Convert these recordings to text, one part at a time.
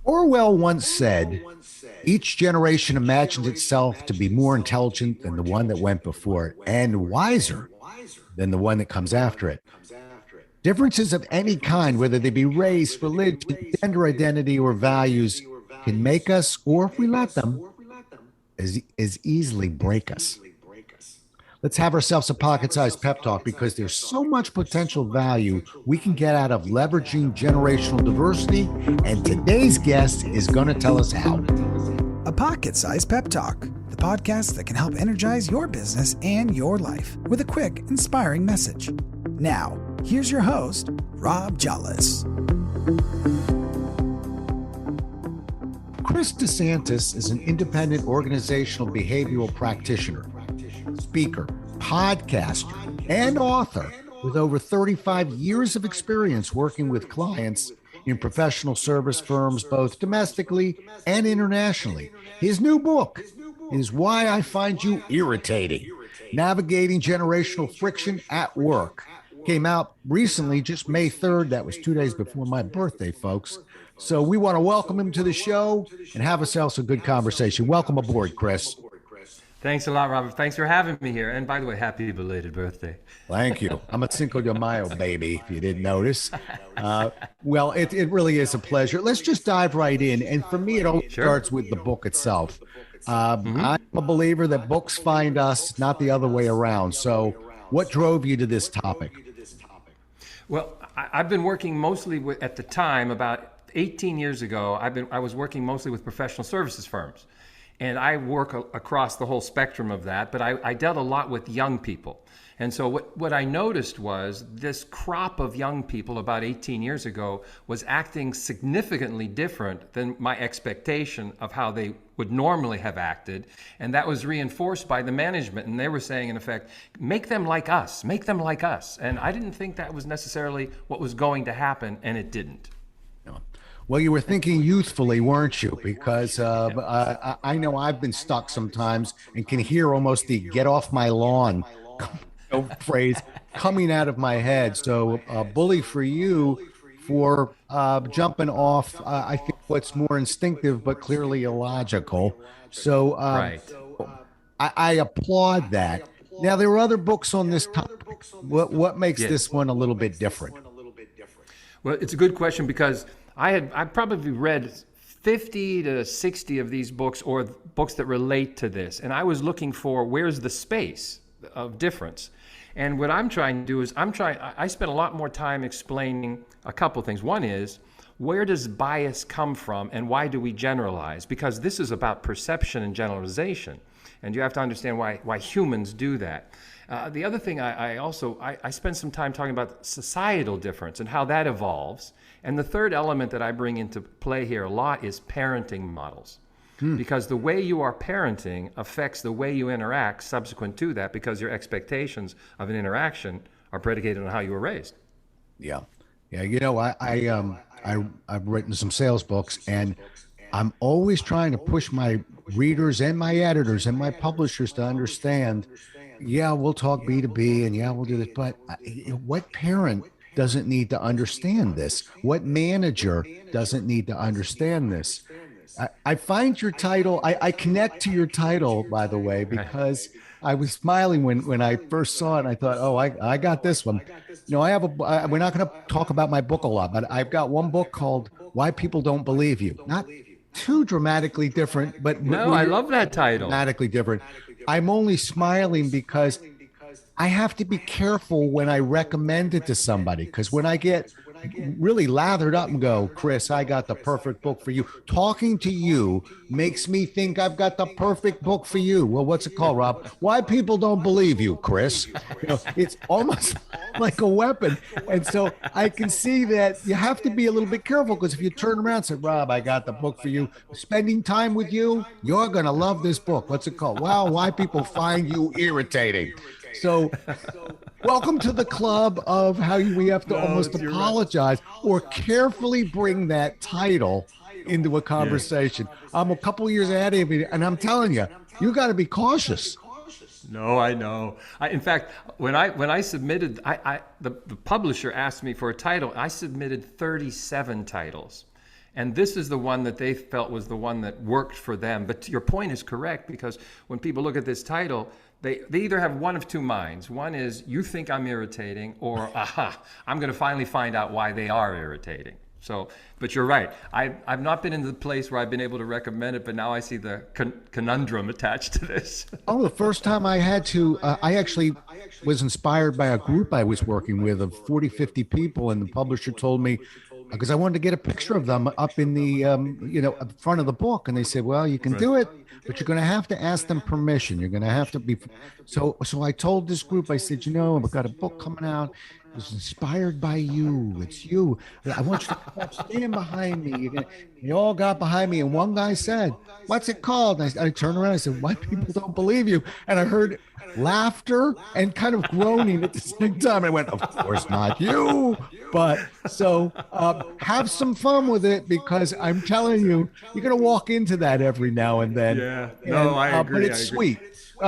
Orwell once said, each generation imagines itself to be more intelligent than the one that went before it and wiser than the one that comes after it. Differences of any kind, whether they be race, religion, gender identity, or values, can make us, or if we let them, as easily break us. Let's have ourselves a pocket sized pep talk because there's so much potential value we can get out of leveraging generational diversity. And today's guest is going to tell us how. A Pocket Sized Pep Talk, the podcast that can help energize your business and your life with a quick, inspiring message. Now, here's your host, Rob Jollis. Chris DeSantis is an independent organizational behavioral practitioner, speaker, podcaster, and author with over 35 years of experience working with clients in professional service firms, both domestically and internationally. His new book is Why I Find You Irritating: Navigating Generational Friction at Work. Came out recently, just May 3rd. That was 2 days before my birthday, folks. So we want to welcome him to the show and have ourselves a good conversation. Welcome aboard, Chris. Thanks a lot, Robert. Thanks for having me here. And by the way, happy belated birthday. Thank you. I'm a Cinco de Mayo baby, if you didn't notice. Well, it really is a pleasure. Let's just dive right in. And for me, it always starts with the book itself. I'm a believer that books find us, not the other way around. So what drove you to this topic? Well, I've been working mostly with, at the time, about 18 years ago, I was working mostly with professional services firms. And I work across the whole spectrum of that, but I dealt a lot with young people. And so what I noticed was this crop of young people about 18 years ago was acting significantly different than my expectation of how they would normally have acted. And that was reinforced by the management. And they were saying, in effect, make them like us, make them like us. And I didn't think that was necessarily what was going to happen, and it didn't. Well, you were thinking youthfully, weren't you? Because I know I've been stuck sometimes and can hear almost the "get off my lawn" phrase coming out of my head. So bully for you for jumping off, I think, what's more instinctive but clearly illogical. So I applaud that. Now, there are other books on this topic. What makes this one a little bit different? Well, it's a good question because I probably read 50 to 60 of these books or books that relate to this. And I was looking for where's the space of difference. And what I'm trying to do is I spent a lot more time explaining a couple of things. One is, where does bias come from and why do we generalize? Because this is about perception and generalization. And you have to understand why humans do that. The other thing I spent some time talking about societal difference and how that evolves. And the third element that I bring into play here a lot is parenting models. Because the way you are parenting affects the way you interact subsequent to that, because your expectations of an interaction are predicated on how you were raised. Yeah. You know, I've written some sales books, and I'm always trying to push my readers and my editors and my publishers to understand, we'll talk B2B and we'll do this, but what parent doesn't need to understand this? What manager doesn't need to understand this? I find your title, I connect to your title, by the way, because I was smiling when I first saw it. And I thought, I got this one. You know, we're not going to talk about my book a lot, but I've got one book called Why People Don't Believe You. Not too dramatically different, but no, I love that title. Dramatically different. I'm only smiling because I have to be careful when I recommend it to somebody, because when I get really lathered up and go, Chris, I got the perfect book for you. Talking to you makes me think I've got the perfect book for you. Well, what's it called, Rob? Why People Don't Believe You, Chris. You know, it's almost like a weapon. And so I can see that you have to be a little bit careful, because if you turn around and say, Rob, I got the book for you, spending time with you, you're going to love this book. What's it called? Wow, Why People Find You Irritating. So welcome to the club of how we have to almost apologize or carefully bring that title into a conversation. I'm a couple years ahead of you, and I'm telling you, you got to be cautious. No, I know. In fact, when I submitted, the publisher asked me for a title. I submitted 37 titles. And this is the one that they felt was the one that worked for them. But your point is correct, because when people look at this title, they either have one of two minds. One is, you think I'm irritating, or, aha, I'm going to finally find out why they are irritating. So, but you're right. I've not been in the place where I've been able to recommend it, but now I see the conundrum attached to this. Oh, the first time I had to, I actually was inspired by a group I was working with of 40, 50 people. And the publisher told me, because I wanted to get a picture of them up in the, front of the book. And they said, well, you can do it, but you're going to have to ask them permission. You're going to have to be. So I told this group, I said, I've got a book coming out. It was inspired by you. It's you. I want you to come up, stand behind me. You all got behind me. And one guy said, what's it called? And I turned around. I said, why people don't believe you? And I heard laughter and kind of groaning at the same time. I went, of course not you. But so have some fun with it, because I'm telling you, you're going to walk into that every now and then. Yeah. No, I agree. But it's sweet.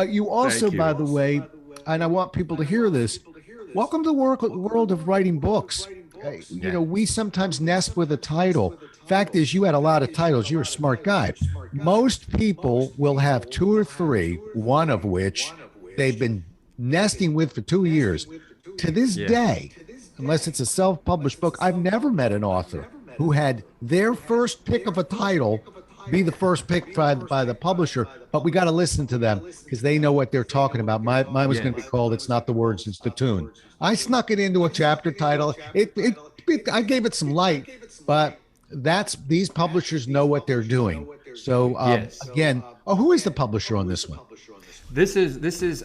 You also, by the way, and I want people to hear this, welcome to the world of writing books. We sometimes nest with a title. Fact is, you had a lot of titles. You're a smart guy. Most people will have two or three, one of which they've been nesting with for 2 years. To this day, unless it's a self-published book, I've never met an author who had their first pick of a title be the first pick by the publisher, but we got to listen to them because they know what they're talking about. Mine was going to be called "It's Not the Words, It's the Tune." I snuck it into a chapter title. I gave it some light, but these publishers know what they're doing. So again, who is the publisher on this one? This is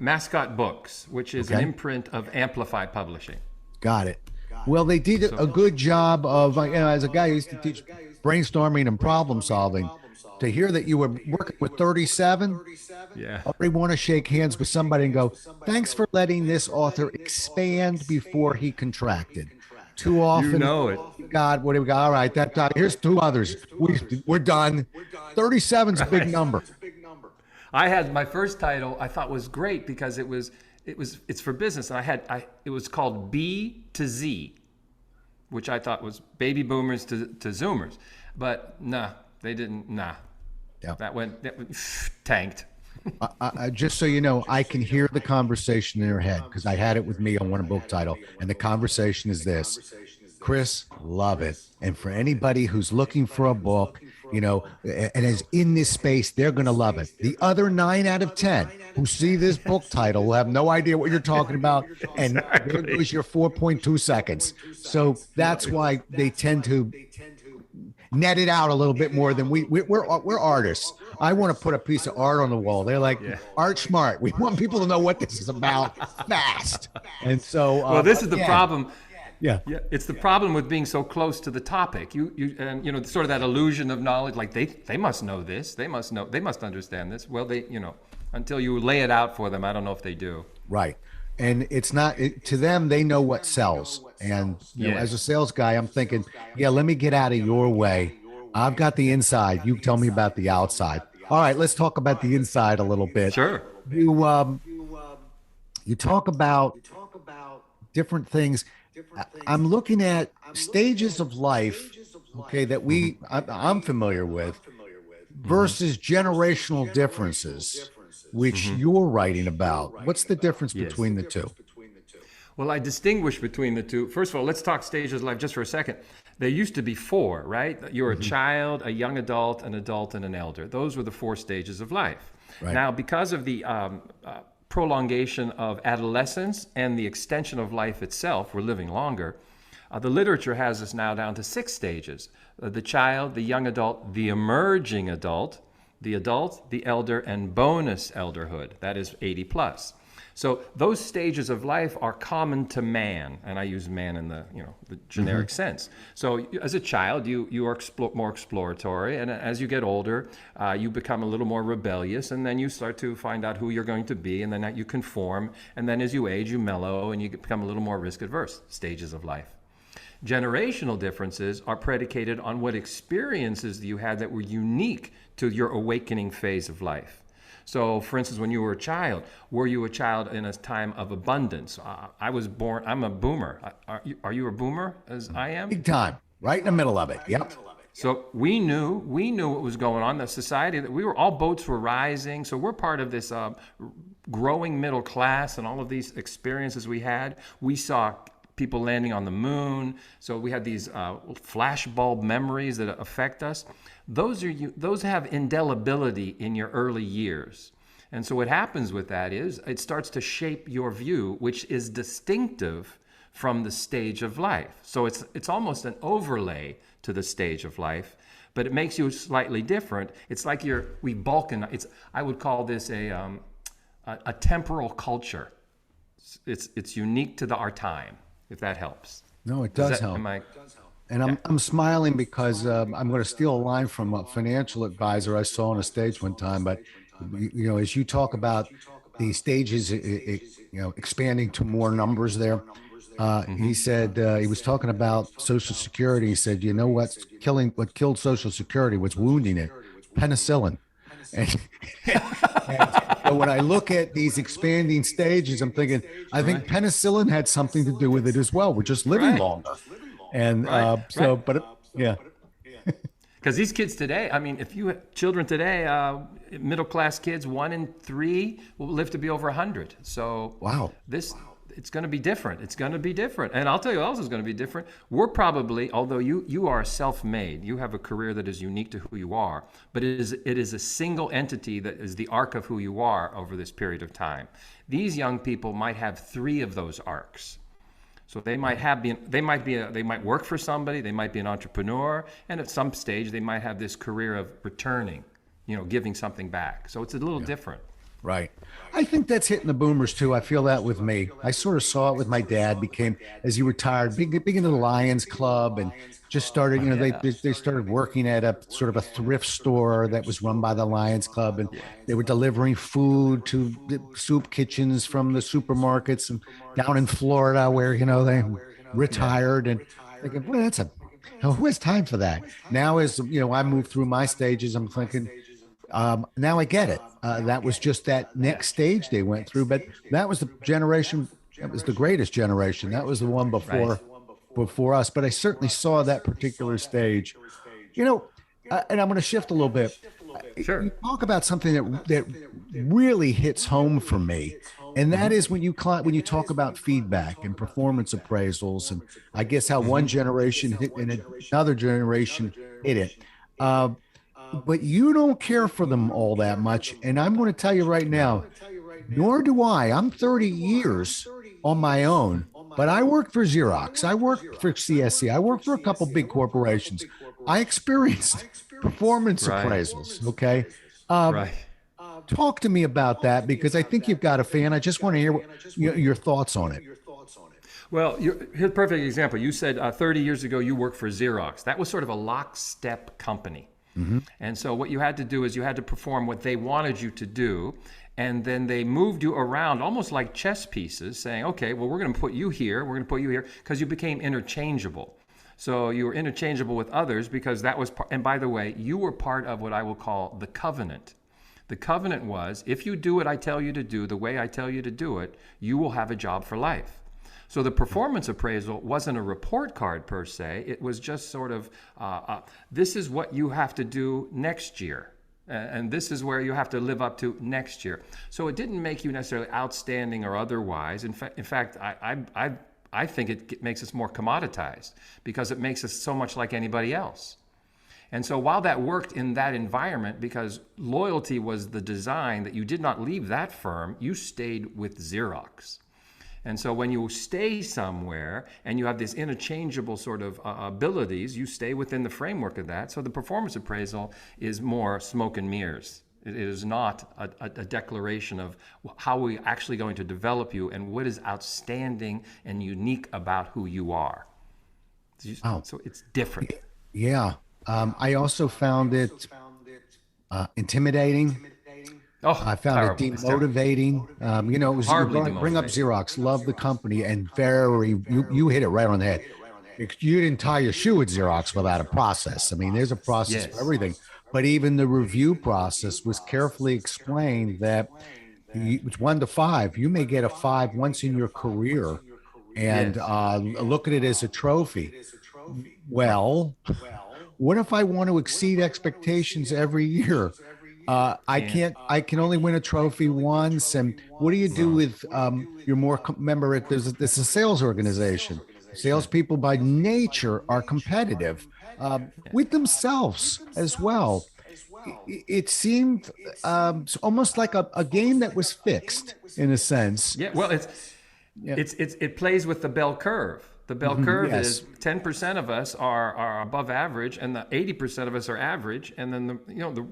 Mascot Books, which is an imprint of Amplify Publishing. Got it. Well, they did a good job of, as a guy who used to teach brainstorming and problem solving, to hear that you were working with 37. Yeah. I really want to shake hands with somebody and go, thanks for letting this author expand before he contracted. Too often, You know it. God, what do we got? All right, here's two others. We're done. 37's a big number. I had my first title I thought was great because it's for business, and it was called B to Z, which I thought was baby boomers to Zoomers, but they didn't. Yeah. That went tanked. Just so you know, I can hear the conversation in your head because I had it with me on one book title, and the conversation is this: Chris, love it. And for anybody who's looking for a book, and is in this space, they're going to love it. The other 9 out of 10 who see this book title will have no idea what you're talking about. And there goes your 4.2 seconds. So that's why they tend to net it out a little bit more than we're artists. I want to put a piece of art on the wall. They're like, art smart. We want people to know what this is about fast. And so, well, this is the problem. Yeah, it's the problem with being so close to the topic. And sort of that illusion of knowledge. Like they must know this. They must understand this. Well, until you lay it out for them, I don't know if they do. Right, and it's not to them. They know what sells. And as a sales guy, I'm thinking, let me get out of your way. I've got the inside. You tell me about the outside. All right, let's talk about the inside a little bit. Sure. You talk about different things. I'm looking at stages of life, that I'm familiar with, versus generational differences, which you're writing about. What's the difference between the two? Well, I distinguish between the two. First of all, let's talk stages of life just for a second. There used to be 4, right? You're a child, a young adult, an adult, and an elder. Those were the 4 stages of life. Right. Now, because of the prolongation of adolescence and the extension of life itself, we're living longer, the literature has us now down to 6 stages. The child, the young adult, the emerging adult, the elder, and bonus elderhood. That is 80 plus. So those stages of life are common to man, and I use man in the generic sense. So as a child, you are more exploratory, and as you get older, you become a little more rebellious, and then you start to find out who you're going to be, and then you conform, and then as you age, you mellow, and you become a little more risk-averse. Stages of life. Generational differences are predicated on what experiences you had that were unique to your awakening phase of life. So, for instance, when you were a child, were you a child in a time of abundance? I'm a boomer. Are you a boomer as I am? Big time. Right in the middle of it. Yep. So we knew what was going on. The society that we were, all boats were rising. So we're part of this growing middle class, and all of these experiences we had. We saw people landing on the moon. So we had these flashbulb memories that affect us. Those have indelibility in your early years. And so what happens with that is it starts to shape your view, which is distinctive from the stage of life. So it's almost an overlay to the stage of life, but it makes you slightly different. It's like we balkanize. I would call this a temporal culture. It's unique to our time, if that helps. No, it does help. And I'm smiling because I'm going to steal a line from a financial advisor I saw on a stage one time. But as you talk about the stages, expanding to more numbers there, he said he was talking about Social Security. He said, what killed Social Security was wounding it, penicillin. And, so when I look at these expanding stages, I'm thinking, I think penicillin had something to do with it as well. We're just living longer. And yeah. Because these kids today, I mean, if you have children today, middle class kids, 1 in 3 will live to be over 100. So wow, it's going to be different. It's going to be different. And I'll tell you what else is going to be different. We're probably, although you are self-made, you have a career that is unique to who you are, but it is a single entity that is the arc of who you are over this period of time. These young people might have 3 of those arcs. So they might work for somebody, they might be an entrepreneur, and at some stage they might have this career of returning, giving something back. So it's a little different. Right. I think that's hitting the boomers too. I feel that with me. I sort of saw it with my dad. As he retired, big into the Lions Club, and just started. They started working at a sort of a thrift store that was run by the Lions Club, and they were delivering food to the soup kitchens from the supermarkets and down in Florida, where they retired. And thinking, well, who has time for that? Now, as I move through my stages, I'm thinking. Now I get it. That was just that next stage they went through, but that was the generation. That was the greatest generation. That was the one before us. But I certainly saw that particular stage. And I'm going to shift a little bit. Sure. You talk about something that really hits home for me, and that is when you talk about feedback and performance appraisals, and I guess how one generation hit and another generation hit it. But you don't care for them all that much. And I'm going to tell you right now, nor do I. I'm 30 years on my own, but I worked for Xerox. I worked for CSC. I worked for a couple big corporations. I experienced performance appraisals. Okay. Talk to me about that, because I think you've got a fan. I just want to hear your thoughts on it. Well, here's a perfect example. You said 30 years ago you worked for Xerox. That was sort of a lockstep company. Mm-hmm. And so what you had to do is you had to perform what they wanted you to do. And then they moved you around almost like chess pieces, saying, okay, well, we're going to put you here. We're going to put you here, because you became interchangeable. So you were interchangeable with others because that was, and by the way, you were part of what I will call the covenant. The covenant was, if you do what I tell you to do, the way I tell you to do it, you will have a job for life. So the performance appraisal wasn't a report card per se. It was just sort of, this is what you have to do next year. And this is where you have to live up to next year. So it didn't make you necessarily outstanding or otherwise. In fact, I think it makes us more commoditized, because it makes us so much like anybody else. And so while that worked in that environment, because loyalty was the design that you did not leave that firm, you stayed with Xerox. And so when you stay somewhere and you have this interchangeable sort of abilities, you stay within the framework of that. So the performance appraisal is more smoke and mirrors. It is not a declaration of how we're actually going to develop you and what is outstanding and unique about who you are. So it's different. Yeah. I also found it intimidating. I found it demotivating. It was bring up Xerox, love the company, and you hit it right on the head. You didn't tie your shoe at Xerox without a process. I mean, there's a process for everything. But even the review process was carefully explained that it's 1 to 5. You may get a 5 once in your career, and look at it as a trophy. Well, What if I want to exceed expectations every year? I can only win a trophy once. And what do you do with your more remember it? There's a sales organization. Salespeople by nature are competitive with themselves as well. It seemed almost like a game that was fixed in a sense. Yeah, well, it plays with the bell curve. The bell curve Yes. is 10% of us are above average, and the 80% of us are average, and then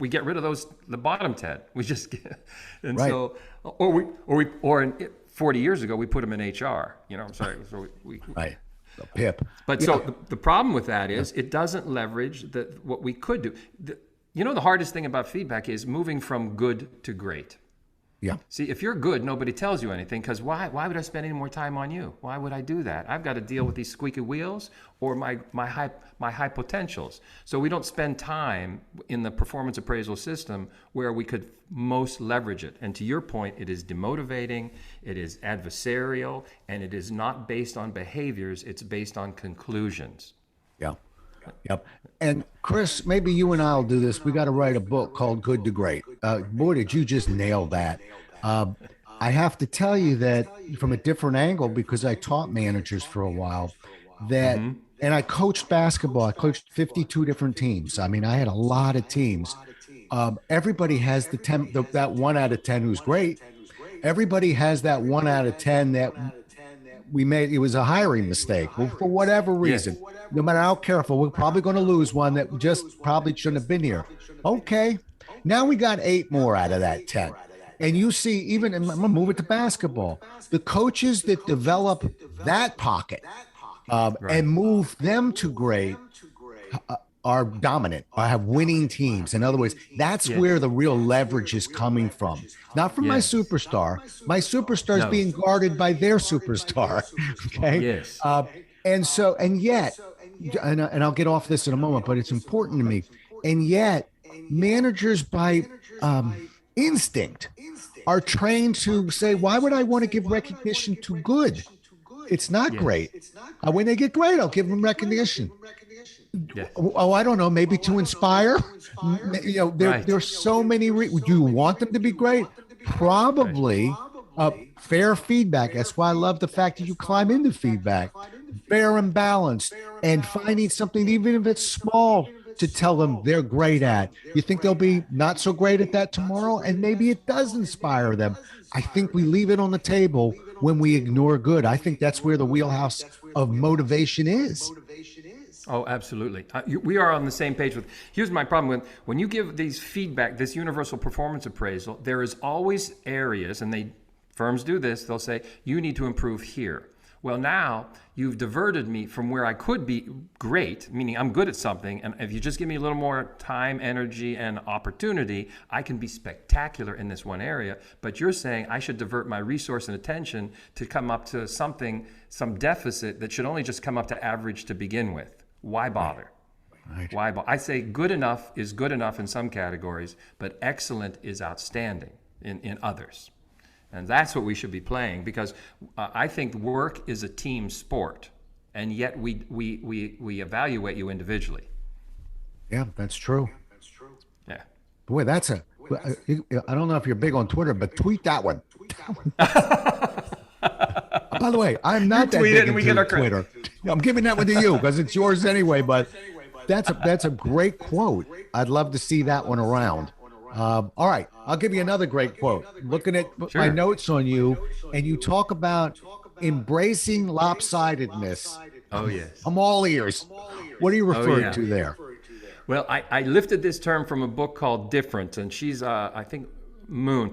we get rid of the bottom 10. We just get, and Right. so in 40 years ago we put them in HR. I'm sorry. So we Right. The pip. But so the problem with that is it doesn't leverage what we could do. The hardest thing about feedback is moving from good to great. Yeah. See, if you're good, nobody tells you anything, because why would I spend any more time on you? Why would I do that? I've got to deal with these squeaky wheels or my high potentials. So we don't spend time in the performance appraisal system where we could most leverage it. And to your point, it is demotivating, it is adversarial, and it is not based on behaviors, it's based on conclusions. Yeah. Yep. And Chris, maybe you and I'll do this. We got to write a book called Good to Great. Boy, did you just nail that. I have to tell you that from a different angle, because I taught managers for a while, that, and I coached basketball. I coached 52 different teams. I mean, I had a lot of teams. Everybody has that 1 out of 10 who's great. Everybody has that 1 out of 10 that we made. It was a hiring mistake for whatever reason. Yes. No matter how careful, we're probably going to lose one that just probably shouldn't have been here. Okay. Now we got 8 more out of that 10. And you see, even, and I'm going to move it to basketball, the coaches that develop that pocket and move them to great are dominant, or have winning teams. In other words, that's where the real leverage is coming from. Not from my superstar. My superstar is being guarded by their superstar. Okay. Yes. And yet, I'll get off this in a moment, but it's important to me. And yet, managers by instinct are trained to say, why would I want to give recognition to good? It's not great. When they get great, I'll give them recognition. Yes. Oh, I don't know, maybe to inspire. There's so many. Do you want them to be great? Probably. Fair feedback. That's why I love the fact that you climb into feedback. Fair and balanced, and finding something, even if it's small, to tell them they're great at. You think they'll be not so great at that tomorrow, and maybe it does inspire them. I think we leave it on the table when we ignore good. I think that's where the wheelhouse of motivation is. Oh, absolutely. We are on the same page with. Here's my problem when you give these feedback, this universal performance appraisal. There is always areas, and firms do this. They'll say you need to improve here. Well, now you've diverted me from where I could be great, meaning I'm good at something, and if you just give me a little more time, energy, and opportunity, I can be spectacular in this one area. But you're saying I should divert my resource and attention to come up to some deficit that should only just come up to average to begin with. Why bother? Right. Why bother? I say good enough is good enough in some categories, but excellent is outstanding in others. And that's what we should be playing, because I think work is a team sport, and yet we evaluate you individually. Yeah, that's true. Yeah. Boy, I don't know if you're big on Twitter, but tweet that one. By the way, I'm not that big into Twitter. I'm giving that one to you because it's yours anyway, but that's a great quote. I'd love to see that one around. All right, I'll give you another great quote. Looking at my notes on you, and you talk about embracing lopsidedness. Oh, yes. I'm all ears. What are you referring to there? Well, I lifted this term from a book called Different, and she's, I think,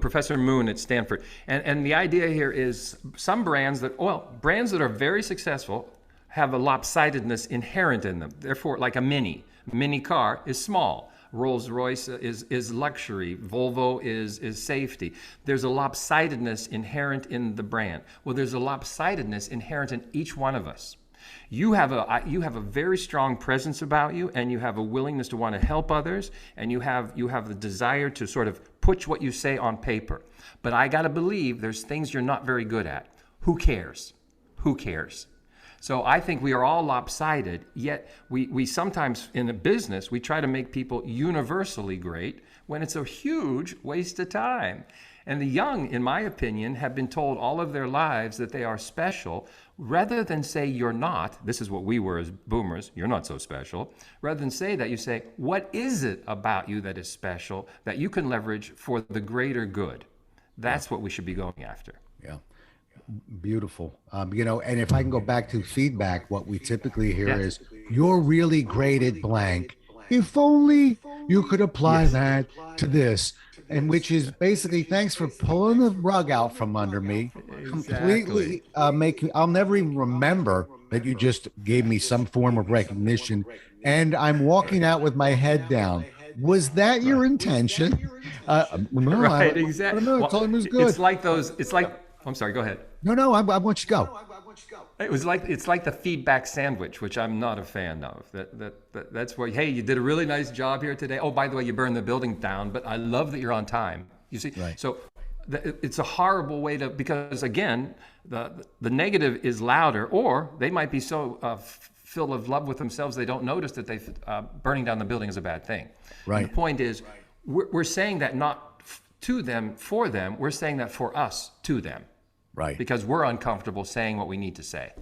Professor Moon at Stanford. And the idea here is some brands that are very successful have a lopsidedness inherent in them. Therefore, like a mini car is small. Rolls-Royce is luxury. Volvo is safety. There's a lopsidedness inherent in the brand. Well, there's a lopsidedness inherent in each one of us. You have a very strong presence about you, and you have a willingness to want to help others, and you have the desire to sort of put what you say on paper. But I got to believe there's things you're not very good at. Who cares? Who cares? So I think we are all lopsided, yet we sometimes in a business, we try to make people universally great when it's a huge waste of time. And the young, in my opinion, have been told all of their lives that they are special. Rather than say you're not, this is what we were as boomers, you're not so special. Rather than say that, you say, what is it about you that is special that you can leverage for the greater good? That's what we should be going after. Yeah. Beautiful. And if I can go back to feedback, what we typically hear is, you're really great at blank. If only you could apply that to this. And which is basically, thanks for pulling the rug out from under me. Completely making, I'll never even remember that you just gave me some form of recognition. And I'm walking out with my head down. Was that your intention? No, Right, exactly. I don't know. I told him it was good. I'm sorry, go ahead. No, I want you to go. It's like the feedback sandwich, which I'm not a fan of. That's where, hey, you did a really nice job here today. Oh, by the way, you burned the building down, but I love that you're on time. You see, right. So it's a horrible way to, because again, the negative is louder, or they might be so filled of love with themselves they don't notice that burning down the building is a bad thing. Right. And the point is, we're saying that not to them, for them. We're saying that for us, to them. Right. Because we're uncomfortable saying what we need to say.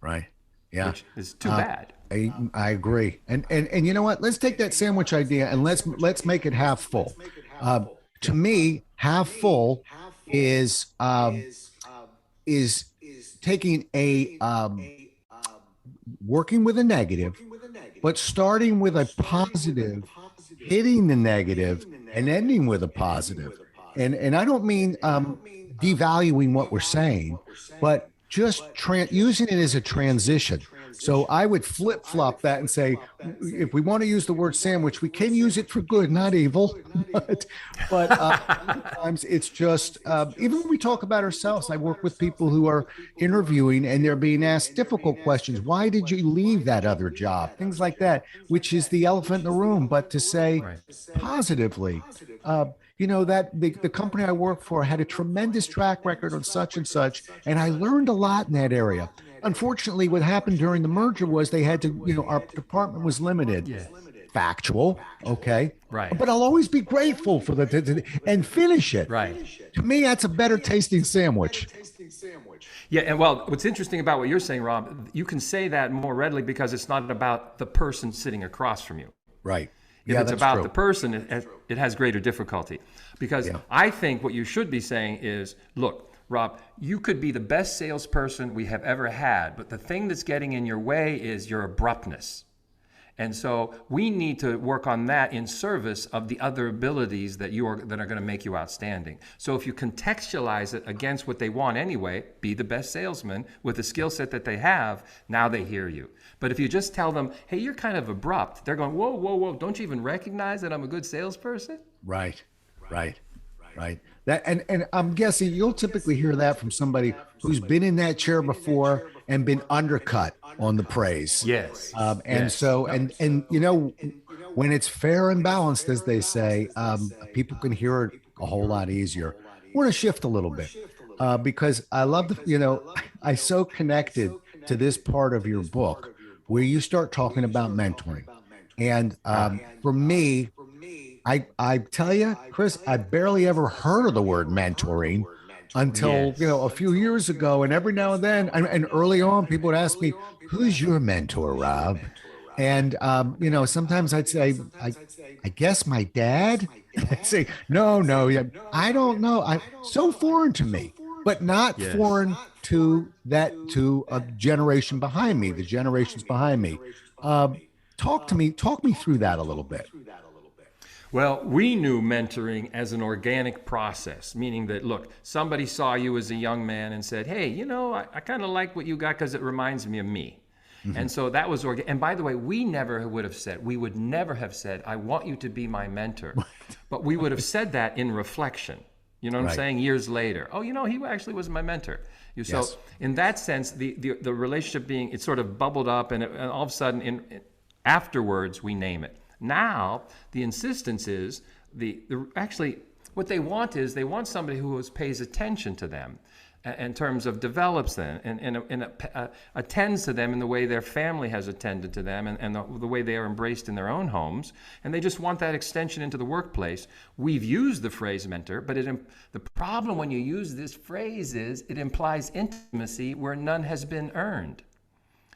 Right. Yeah. Which is too bad. I agree. And you know what? Let's take that sandwich idea and let's make it half full. To me, half full is taking working with a negative, but starting with a positive, hitting the negative, and ending with a positive. And I don't mean devaluing what we're saying, but just using it as a transition. So I would flip-flop that and say, if we want to use the word sandwich, we can use it for good, not evil. But sometimes it's just, even when we talk about ourselves, I work with people who are interviewing and they're being asked difficult questions. Why did you leave that other job? Things like that, which is the elephant in the room. But to say positively, that the company I work for had a tremendous track record on such and such, and I learned a lot in that area. Unfortunately, what happened during the merger was they had to, our department was limited. Yeah. Factual, okay? Right. But I'll always be grateful for and finish it. Right. To me, that's a better tasting sandwich. Yeah, and well, what's interesting about what you're saying, Rob, you can say that more readily because it's not about the person sitting across from you. Right. If it's about the person, it has greater difficulty. Because I think what you should be saying is, look, Rob, you could be the best salesperson we have ever had, but the thing that's getting in your way is your abruptness. And so we need to work on that in service of the other abilities that are going to make you outstanding. So if you contextualize it against what they want anyway, be the best salesman with the skill set that they have, now they hear you. But if you just tell them, hey, you're kind of abrupt, they're going, whoa, don't you even recognize that I'm a good salesperson? Right. That and I'm guessing you'll typically hear that from somebody who's been in that chair before and been undercut on the praise. Yes. So when it's fair and balanced, as they say, people can hear it a whole lot easier. We're going to shift a little bit because I love I so connected to this part of your book where you start talking about mentoring. And for me, I tell you, Chris, I barely ever heard of the word mentoring until, a few years ago. And every now and then, and early on, people would ask me, who's your mentor, Rob? And, sometimes I'd say, I guess my dad. I'd say, no, I don't know. So foreign to me, but not foreign to a generation behind me, the generations behind me. Talk me through that a little bit. Well, we knew mentoring as an organic process, meaning that, look, somebody saw you as a young man and said, hey, I kind of like what you got because it reminds me of me. Mm-hmm. And so that was organic. And by the way, we would never have said, I want you to be my mentor. But we would have said that in reflection. You know what I'm saying? Years later. Oh, he actually was my mentor. So in that sense, the relationship it sort of bubbled up and all of a sudden afterwards we name it. Now, the insistence is actually what they want is they want somebody who pays attention to them. in terms of develops them and attends to them in the way their family has attended to them and the way they are embraced in their own homes. And they just want that extension into the workplace. We've used the phrase mentor, but the problem when you use this phrase is it implies intimacy where none has been earned.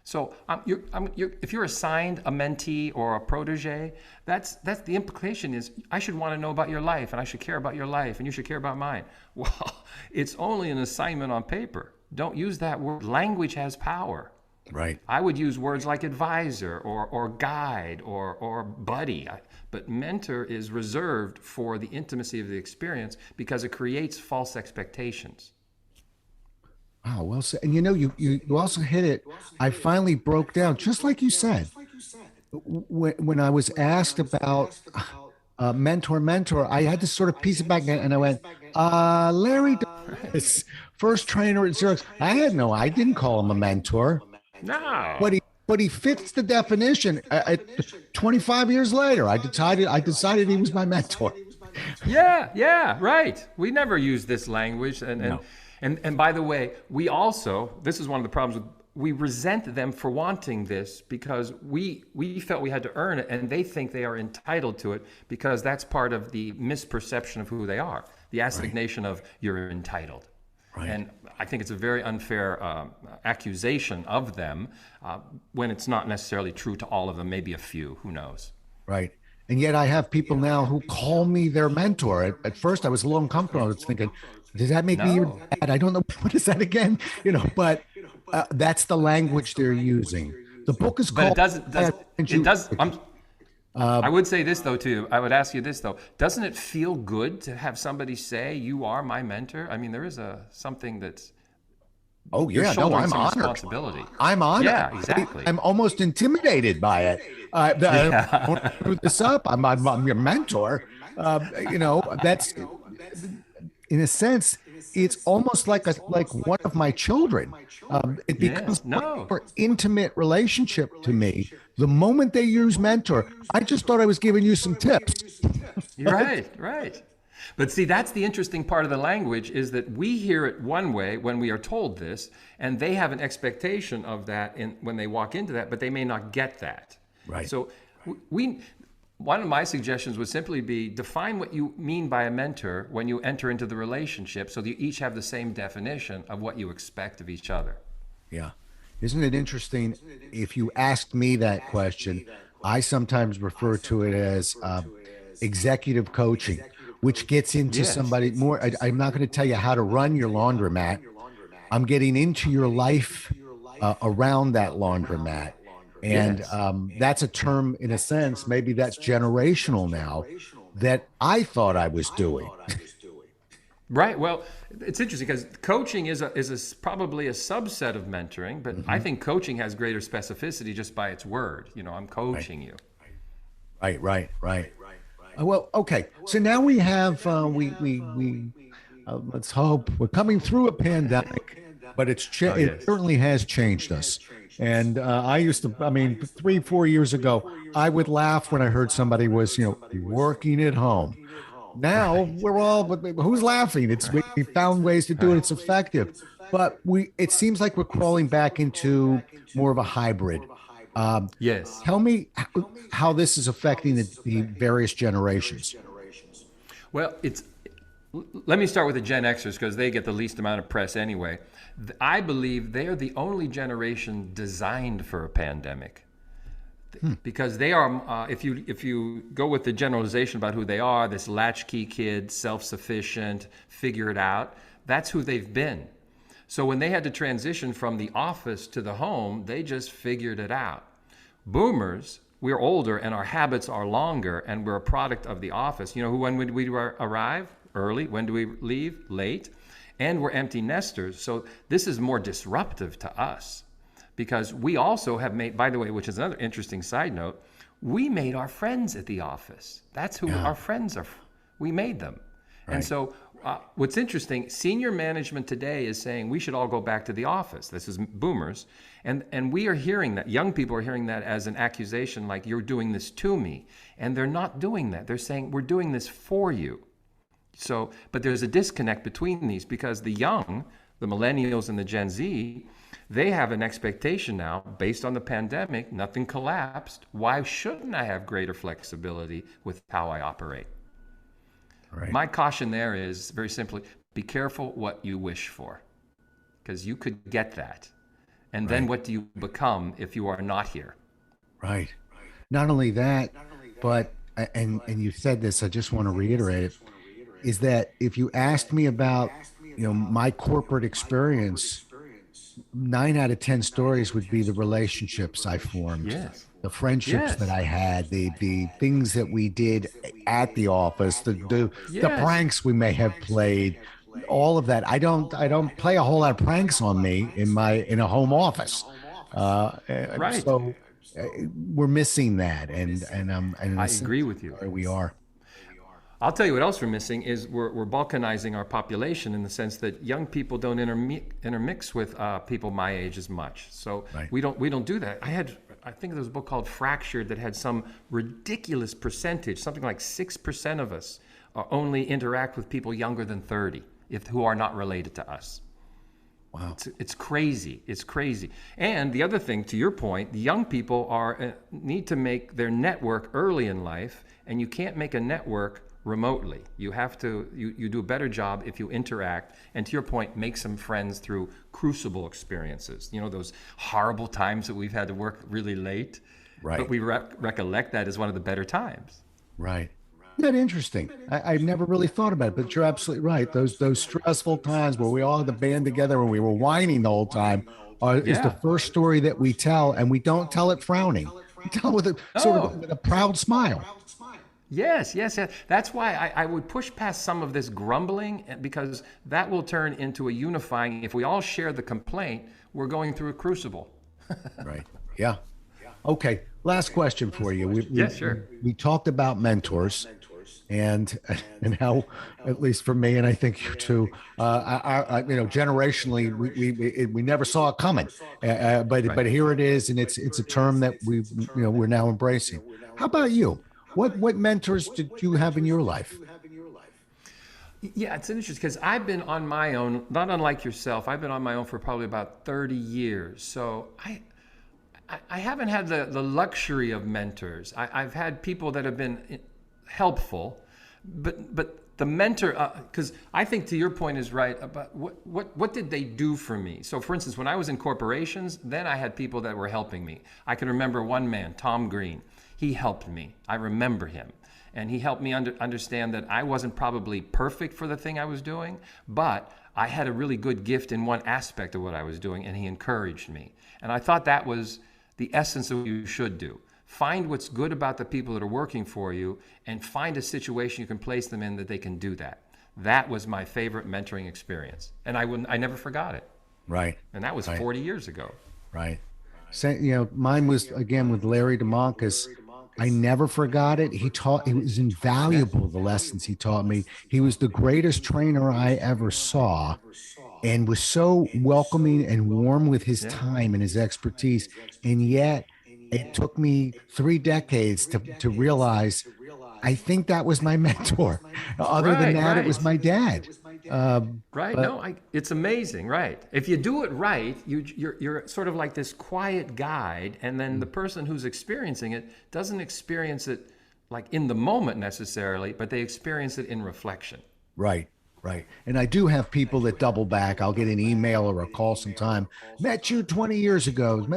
So if you're assigned a mentee or a protege, that's the implication is I should want to know about your life, and I should care about your life, and you should care about mine. Well, it's only an assignment on paper. Don't use that word. Language has power. Right. I would use words like advisor or guide or buddy. But mentor is reserved for the intimacy of the experience because it creates false expectations. Oh, well said. And you also hit it. I finally broke down, just like you said, when I was asked about mentor, I had to sort of piece it back, and I went, Larry, first trainer at Xerox. I didn't call him a mentor. No. But he fits the definition. 25 years later, I decided he was my mentor. Yeah, right. We never use this language, And by the way, we also, this is one of the problems, we resent them for wanting this because we felt we had to earn it, and they think they are entitled to it because that's part of the misperception of who they are, the assignation of you're entitled. Right. And I think it's a very unfair accusation of them when it's not necessarily true to all of them, maybe a few, who knows. Right. And yet I have people now who call me their mentor. At first I was a little uncomfortable. I was thinking, does that make me your dad? I don't know. What is that again? But that's the language they're using. The book is called. But it does. I would say this though too. I would ask you this though. Doesn't it feel good to have somebody say, "You are my mentor"? I mean, there is something that's. Oh yeah, no, I'm honored. Responsibility. I'm honored. Yeah, exactly. I'm almost intimidated by it. I don't screw this up. I'm your mentor. That's. In a sense, it's almost like one of my children. It becomes a more intimate relationship to me. The moment they use mentor, I just thought I was giving you some tips. Right. But see, that's the interesting part of the language is that we hear it one way when we are told this, and they have an expectation of that when they walk into that, but they may not get that. Right. So one of my suggestions would simply be define what you mean by a mentor when you enter into the relationship so that you each have the same definition of what you expect of each other. Yeah. Isn't it interesting? If you asked me that question, I sometimes refer to it as executive coaching, which gets into somebody more. I'm not going to tell you how to run your laundromat. I'm getting into your life around that laundromat. And that's a term, in a sense, maybe that's generational now, that I thought I was doing. Right. Well, it's interesting because coaching is probably a subset of mentoring, but I think coaching has greater specificity just by its word. I'm coaching you. Right. Well, okay. So now we have let's hope we're coming through a pandemic, but it certainly has changed us. And I used to, 3-4 years ago, I would laugh when I heard somebody was, working at home. Now we're all, but who's laughing? We found ways to do it. It's effective, but it seems like we're crawling back into more of a hybrid. Yes. Tell me how this is affecting the various generations. Well, let me start with the Gen Xers because they get the least amount of press anyway. I believe they are the only generation designed for a pandemic because they are, if you go with the generalization about who they are, this latchkey kid, self-sufficient, figure it out, that's who they've been. So when they had to transition from the office to the home, they just figured it out. Boomers, we're older and our habits are longer and we're a product of the office. When would we arrive? Early. When do we leave? Late. And we're empty nesters. So this is more disruptive to us because we also have made, by the way, which is another interesting side note, we made our friends at the office. That's who our friends are. We made them. Right. And so what's interesting, senior management today is saying we should all go back to the office. This is boomers. And we are hearing that. Young people are hearing that as an accusation, like you're doing this to me. And they're not doing that. They're saying we're doing this for you. So, but there's a disconnect between these because the young the millennials and the Gen Z, they have an expectation now based on the pandemic. Nothing collapsed. Why shouldn't I have greater flexibility with how I operate? Right. My caution there is very simply, be careful what you wish for, because you could get that. And then what do you become if you are not here? Right. Not only that, but, and you said this, I just want to reiterate it, is that if you asked me about, my corporate experience, 9 out of 10 stories would be the relationships I formed, Yes. the friendships that I had, the things that we did at the office, the pranks we may have played, all of that. I don't play a whole lot of pranks on me in a home office. Right. So we're missing that, and I agree with you. We are. I'll tell you what else we're missing is we're balkanizing our population in the sense that young people don't intermix with people my age as much. So we don't do that. I think there was a book called Fractured that had some ridiculous percentage, something like 6% of us only interact with people younger than 30, who are not related to us. Wow. It's crazy. It's crazy. And the other thing, to your point, the young people need to make their network early in life, and you can't make a network remotely. You have to, you do a better job if you interact, and to your point, make some friends through crucible experiences. Those horrible times that we've had to work really late, right? But we recollect that as one of the better times. Right. Isn't that interesting? I've never really thought about it, but you're absolutely right. Those stressful times where we all had the band together and we were whining the whole time is the first story that we tell, and we don't tell it frowning. We tell it with a proud smile. Yes. That's why I would push past some of this grumbling, because that will turn into a unifying. If we all share the complaint, we're going through a crucible. Right. Yeah. Okay. Last question for you. Sure. We talked about mentors and how, at least for me, and I think you too, generationally, we never saw it coming, but here it is, and it's a term that we're now embracing. How about you? What mentors did you have in your life? Yeah, it's interesting because I've been on my own, not unlike yourself. I've been on my own for probably about 30 years. So I haven't had the luxury of mentors. I've had people that have been helpful, but the mentor, because I think to your point is right about what did they do for me? So for instance, when I was in corporations, then I had people that were helping me. I can remember one man, Tom Green. He helped me. I remember him. And he helped me understand that I wasn't probably perfect for the thing I was doing, but I had a really good gift in one aspect of what I was doing, and he encouraged me. And I thought that was the essence of what you should do. Find what's good about the people that are working for you, and find a situation you can place them in that they can do that. That was my favorite mentoring experience. And I never forgot it. Right. And that was 40 years ago. Right. Mine was, again, with Larry DeMoncus. I never forgot it. It was invaluable, the lessons he taught me. He was the greatest trainer I ever saw, and was so welcoming and warm with his time and his expertise. And yet it took me 3 decades to realize, I think that was my mentor. Other than that, it was my dad. It's amazing, right? If you do it right, you're sort of like this quiet guide, and then the person who's experiencing it doesn't experience it like in the moment necessarily, but they experience it in reflection. Right. And I do have people that double back. I'll get an email or a call sometime. Met you 20 years ago.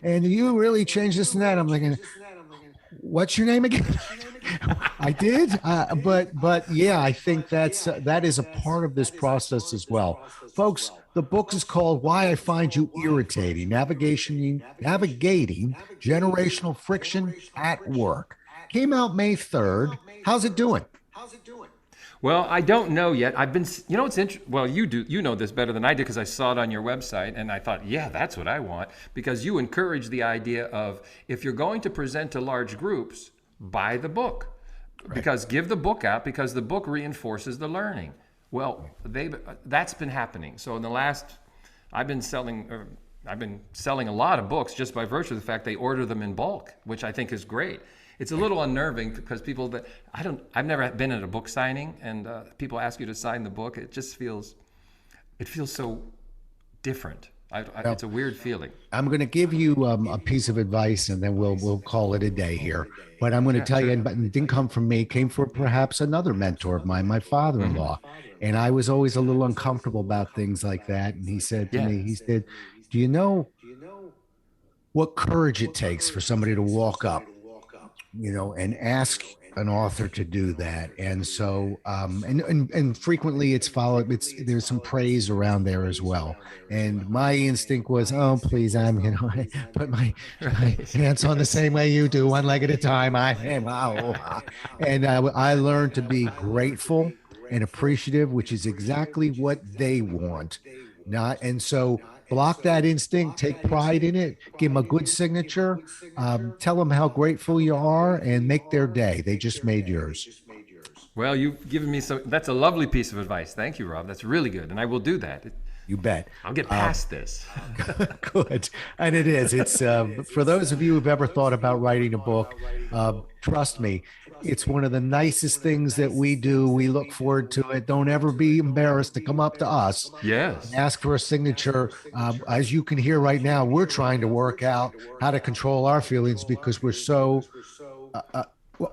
And you really changed this and that. I'm thinking, what's your name again? I did, but yeah, I think that is a part of this process as well, folks. The book is called "Why I Find You Irritating: Navigating Generational Friction at Work." Came out May 3rd. How's it doing? Well, I don't know yet. I've been, it's interesting. Well, you know this better than I did, because I saw it on your website and I thought, yeah, that's what I want, because you encourage the idea of, if you're going to present to large groups, buy the book, because give the book out, because the book reinforces the learning. Well, that's been happening. So in the last, I've been selling a lot of books just by virtue of the fact they order them in bulk, which I think is great. It's a little unnerving because I've never been at a book signing, and people ask you to sign the book. It just feels It feels so different. It's a weird feeling. I'm going to give you a piece of advice, and then we'll call it a day here. But I'm going to tell you, but it didn't come from me. It came from perhaps another mentor of mine, my father-in-law. And I was always a little uncomfortable about things like that. And he said to me, he said, "Do you know what courage it takes for somebody to walk up, and ask an author to do that?" And so, and frequently it's followed. There's some praise around there as well. And my instinct was, oh, please, I put my hands on the same way you do, one leg at a time. And I learned to be grateful and appreciative, which is exactly what they want. And so block that instinct, take pride in it, give them a good signature, tell them how grateful you are, and make their day. They just made yours. Well, you've given me that's a lovely piece of advice. Thank you, Rob. That's really good. And I will do that. You bet. I'll get past this. Good. And it is. It's for those of you who've ever thought about writing a book, trust me, it's one of the nicest things that we do. We look forward to it. Don't ever be embarrassed to come up to us. Yes. Ask for a signature. As you can hear right now, we're trying to work out how to control our feelings because we're so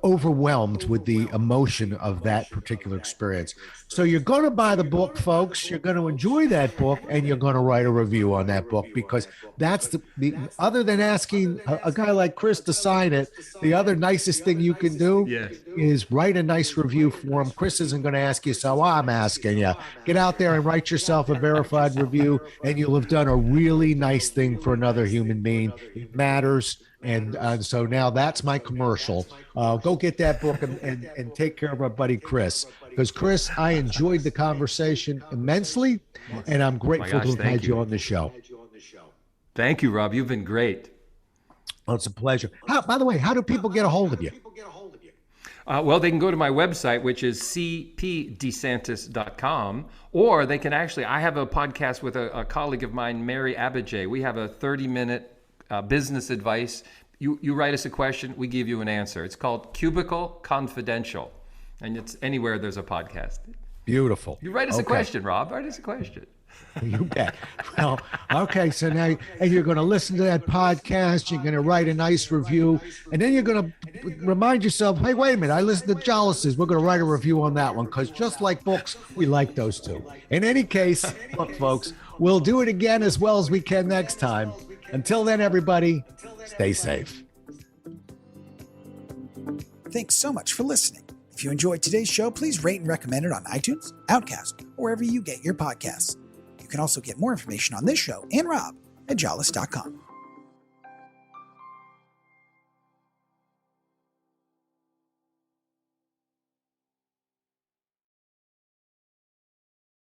overwhelmed with the emotion of that particular experience. So you're going to buy the book, folks. You're going to enjoy that book, and you're going to write a review on that book, because that's the other than asking a guy like Chris to sign it, the other nicest thing you can do is write a nice review for him. Chris isn't going to ask you, so I'm asking you. Get out there and write yourself a verified review, and you'll have done a really nice thing for another human being. It matters. And so now that's my commercial. Go get that book and take care of our buddy Chris. Because, Chris, I enjoyed the conversation immensely, and I'm grateful to have had you on the show. Thank you, Rob. You've been great. Well, it's a pleasure. By the way, how do people get a hold of you? Well, they can go to my website, which is cpdesantis.com, or they can I have a podcast with a colleague of mine, Mary Abijay. We have a 30-minute business advice. You write us a question, we give you an answer. It's called Cubicle Confidential, and it's anywhere there's a podcast. Beautiful. You write us a question, Rob. Write us a question. You bet. Well, okay. So now, and you're going to listen to that podcast. You're going to write a nice review, and then you're going to remind yourself, hey, wait a minute, I listened to Jollis's. We're going to write a review on that one, because just like books, we like those too. In any case, look, folks, we'll do it again as well as we can next time. Until then, everybody, stay safe. Thanks so much for listening. If you enjoyed today's show, please rate and recommend it on iTunes, Outcast, or wherever you get your podcasts. You can also get more information on this show and Rob at jollis.com.